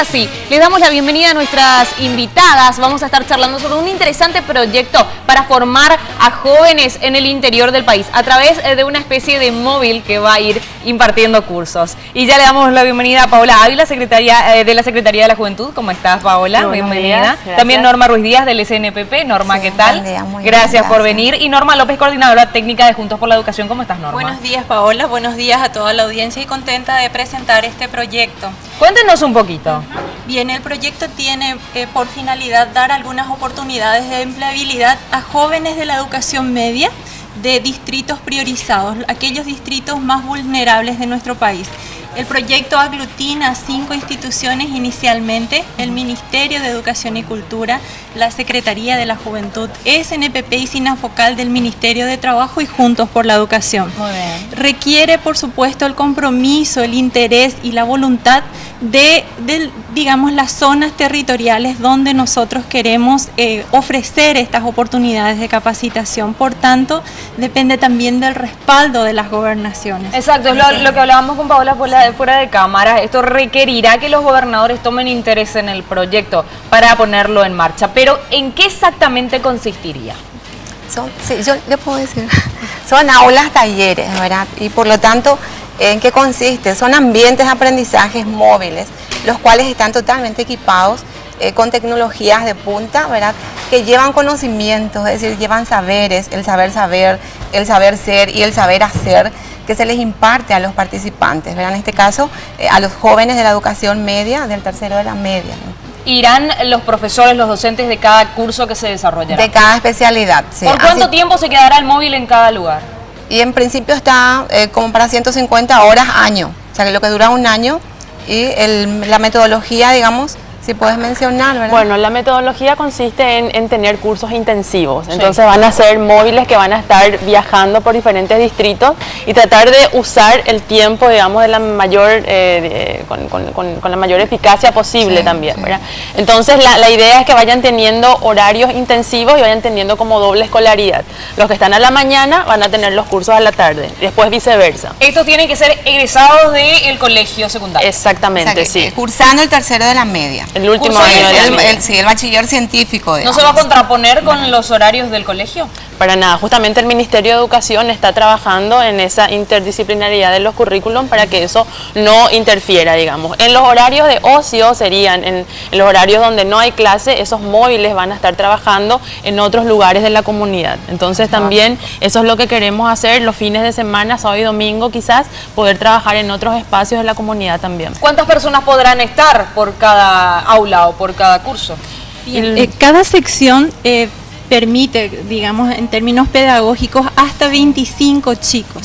ahora sí, les damos la bienvenida a nuestras invitadas. Vamos a estar charlando sobre un interesante proyecto para formar a jóvenes en el interior del país a través de una especie de móvil que va a ir impartiendo cursos. Y ya le damos la bienvenida a Paola Ávila, de la Secretaría de la Juventud. ¿Cómo estás, Paola? Bienvenida. También Norma Ruiz Díaz del SNPP. Norma, sí, ¿qué tal? Gracias por venir. Y Norma López, coordinadora técnica de Juntos por la Educación. ¿Cómo estás, Norma? Buenos días, Paola. Buenos días a toda la audiencia y contenta de presentar este proyecto. Cuéntenos un poquito. Bien, el proyecto tiene por finalidad dar algunas oportunidades de empleabilidad a jóvenes de la educación media de distritos priorizados, aquellos distritos más vulnerables de nuestro país. El proyecto aglutina 5 instituciones inicialmente: el Ministerio de Educación y Cultura, la Secretaría de la Juventud, SNPP y Sinafocal del Ministerio de Trabajo y Juntos por la Educación. Muy bien. Requiere, por supuesto, el compromiso, el interés y la voluntad de digamos, las zonas territoriales donde nosotros queremos ofrecer estas oportunidades de capacitación. Por tanto, depende también del respaldo de las gobernaciones. Exacto, es lo que hablábamos con Paola fuera de cámara. Esto requerirá que los gobernadores tomen interés en el proyecto para ponerlo en marcha. Pero, ¿en qué exactamente consistiría? Yo le puedo decir, son aulas, talleres, ¿verdad? Y por lo tanto, ¿en qué consiste? Son ambientes de aprendizajes móviles, los cuales están totalmente equipados con tecnologías de punta, ¿verdad? Que llevan conocimientos, es decir, llevan saberes, el saber saber, el saber ser y el saber hacer, que se les imparte a los participantes, ¿verdad? En este caso, a los jóvenes de la educación media, del tercero de la media, ¿no? ¿Irán los profesores, los docentes de cada curso que se desarrollará? De cada especialidad, sí. ¿Por cuánto tiempo se quedará el móvil en cada lugar? Y en principio está como para 150 horas año, o sea que lo que dura un año, y la metodología, digamos, si puedes mencionar, ¿verdad? Bueno, la metodología consiste en tener cursos intensivos. Sí. Entonces van a ser móviles que van a estar viajando por diferentes distritos y tratar de usar el tiempo, digamos, de la mayor, con la mayor eficacia posible, sí, también, sí, ¿verdad? Entonces la idea es que vayan teniendo horarios intensivos y vayan teniendo como doble escolaridad. Los que están a la mañana van a tener los cursos a la tarde, después viceversa. Estos tienen que ser egresados del colegio secundario. Exactamente, o sea, sí. Cursando el tercero de la media. El último año de la sí, el bachiller científico. ¿No se va a contraponer con los horarios del colegio? Para nada, justamente el Ministerio de Educación está trabajando en esa interdisciplinaridad de los currículum para que eso no interfiera, digamos. En los horarios de ocio serían, en los horarios donde no hay clase, esos móviles van a estar trabajando en otros lugares de la comunidad. Entonces también eso es lo que queremos hacer los fines de semana, sábado y domingo quizás, poder trabajar en otros espacios de la comunidad también. ¿Cuántas personas podrán estar por cada aula o por cada curso? Bien, cada sección permite, digamos, en términos pedagógicos, hasta 25 chicos.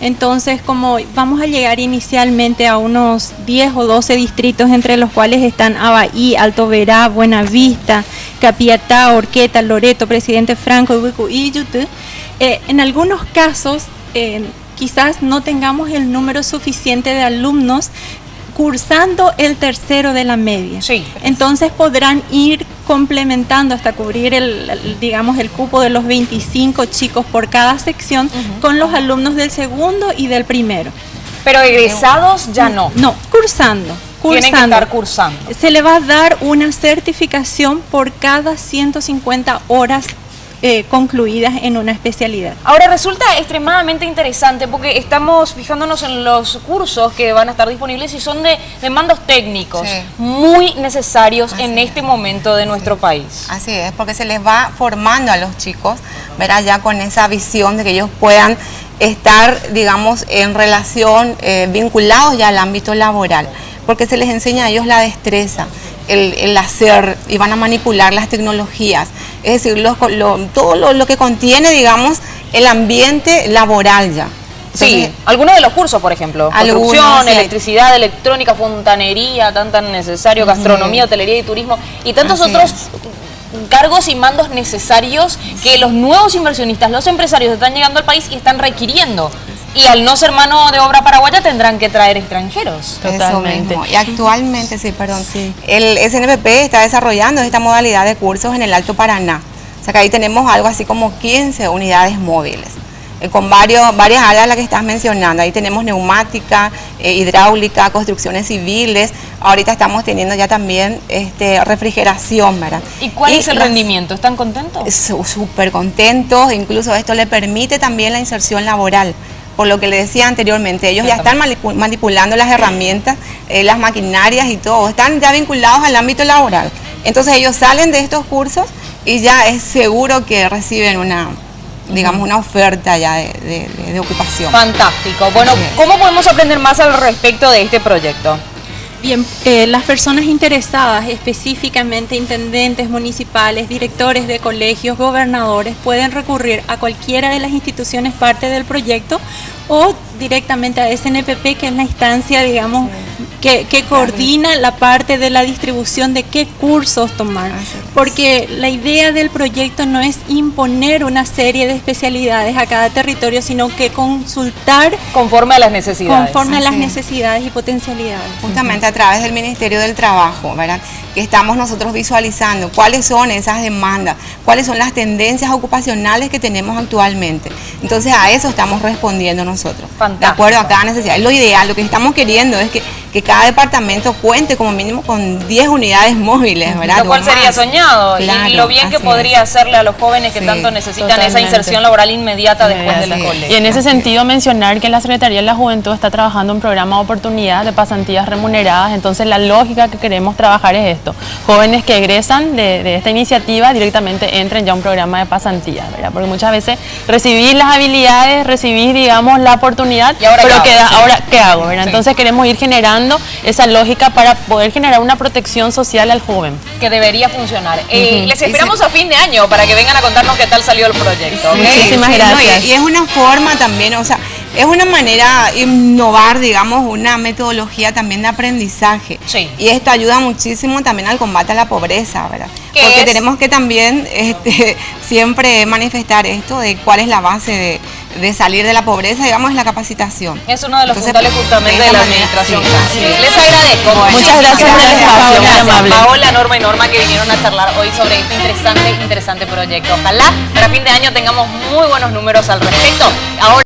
Entonces, como vamos a llegar inicialmente a unos 10 o 12 distritos, entre los cuales están Abaí, Alto Verá, Buenavista, Capiatá, Orqueta, Loreto, Presidente Franco, y Yutú, en algunos casos quizás no tengamos el número suficiente de alumnos cursando el tercero de la media. Sí. Entonces podrán ir complementando hasta cubrir digamos, el cupo de los 25 chicos por cada sección, con los alumnos del segundo y del primero. Pero egresados ya no. No, cursando. Tienen que estar cursando. Se le va a dar una certificación por cada 150 horas concluidas en una especialidad. Ahora resulta extremadamente interesante porque estamos fijándonos en los cursos que van a estar disponibles y son de mandos técnicos, sí, muy necesarios en este momento de nuestro país. Así es, porque se les va formando a los chicos, ¿verdad? Ya con esa visión de que ellos puedan estar, digamos, en relación, vinculados ya al ámbito laboral, porque se les enseña a ellos la destreza, el hacer, y van a manipular las tecnologías, es decir, todo lo que contiene, digamos, el ambiente laboral ya. Entonces, sí, algunos de los cursos, por ejemplo, construcción, sí, electricidad, electrónica, fontanería, tan necesario, gastronomía, hotelería y turismo, y tantos otros cargos y mandos necesarios que los nuevos inversionistas, los empresarios están llegando al país y están requiriendo. Y al no ser mano de obra paraguaya tendrán que traer extranjeros. Totalmente. Eso mismo. Y actualmente, sí, el SNPP está desarrollando esta modalidad de cursos en el Alto Paraná. O sea que ahí tenemos algo así como 15 unidades móviles. con varias áreas a las que estás mencionando. Ahí tenemos neumática, hidráulica, construcciones civiles. Ahorita estamos teniendo ya también refrigeración, ¿verdad? ¿Y cuál es el rendimiento? ¿Están contentos? Súper contentos, incluso esto le permite también la inserción laboral. Por lo que le decía anteriormente, ellos ya están manipulando las herramientas, las maquinarias y todo, están ya vinculados al ámbito laboral. Entonces ellos salen de estos cursos y ya es seguro que reciben una oferta ya de ocupación. Fantástico. Bueno, ¿cómo podemos aprender más al respecto de este proyecto? Bien, las personas interesadas, específicamente intendentes municipales, directores de colegios, gobernadores, pueden recurrir a cualquiera de las instituciones parte del proyecto o directamente a SNPP, que es la instancia, digamos, que coordina la parte de la distribución de qué cursos tomar. Porque la idea del proyecto no es imponer una serie de especialidades a cada territorio, sino que consultar conforme a las necesidades. Conforme a las necesidades y potencialidades. Justamente a través del Ministerio del Trabajo, ¿verdad? Que estamos nosotros visualizando cuáles son esas demandas, cuáles son las tendencias ocupacionales que tenemos actualmente. Entonces a eso estamos respondiendo nosotros. Fantástico. De acuerdo a cada necesidad. Es lo ideal, lo que estamos queriendo es que cada departamento cuente como mínimo con 10 unidades móviles, ¿verdad? Lo cual sería soñado, claro, y lo bien que podría hacerle a los jóvenes que tanto necesitan esa inserción laboral inmediata después de la colegio. Y en ese sentido mencionar que la Secretaría de la Juventud está trabajando un programa de oportunidad de pasantías remuneradas. Entonces la lógica que queremos trabajar es esto: jóvenes que egresan de esta iniciativa directamente entren ya a un programa de pasantías, ¿verdad? Porque muchas veces recibir las habilidades, recibir, digamos, la oportunidad, ¿y ahora pero ahora qué hago, ¿verdad? Entonces queremos ir generando esa lógica para poder generar una protección social al joven. Que debería funcionar. Les esperamos a fin de año para que vengan a contarnos qué tal salió el proyecto. Muchísimas gracias. No, y es una forma también, o sea, es una manera de innovar, digamos, una metodología también de aprendizaje. Sí. Y esto ayuda muchísimo también al combate a la pobreza, ¿verdad? Porque tenemos que también siempre manifestar esto de cuál es la base de salir de la pobreza, digamos, es la capacitación. Es uno de los Entonces, puntales justamente de la administración. Sí. Les agradezco. Muchas gracias por el espacio, muy amable. Paola, Norma y Norma, que vinieron a charlar hoy sobre este interesante proyecto. Ojalá para fin de año tengamos muy buenos números al respecto. Ahora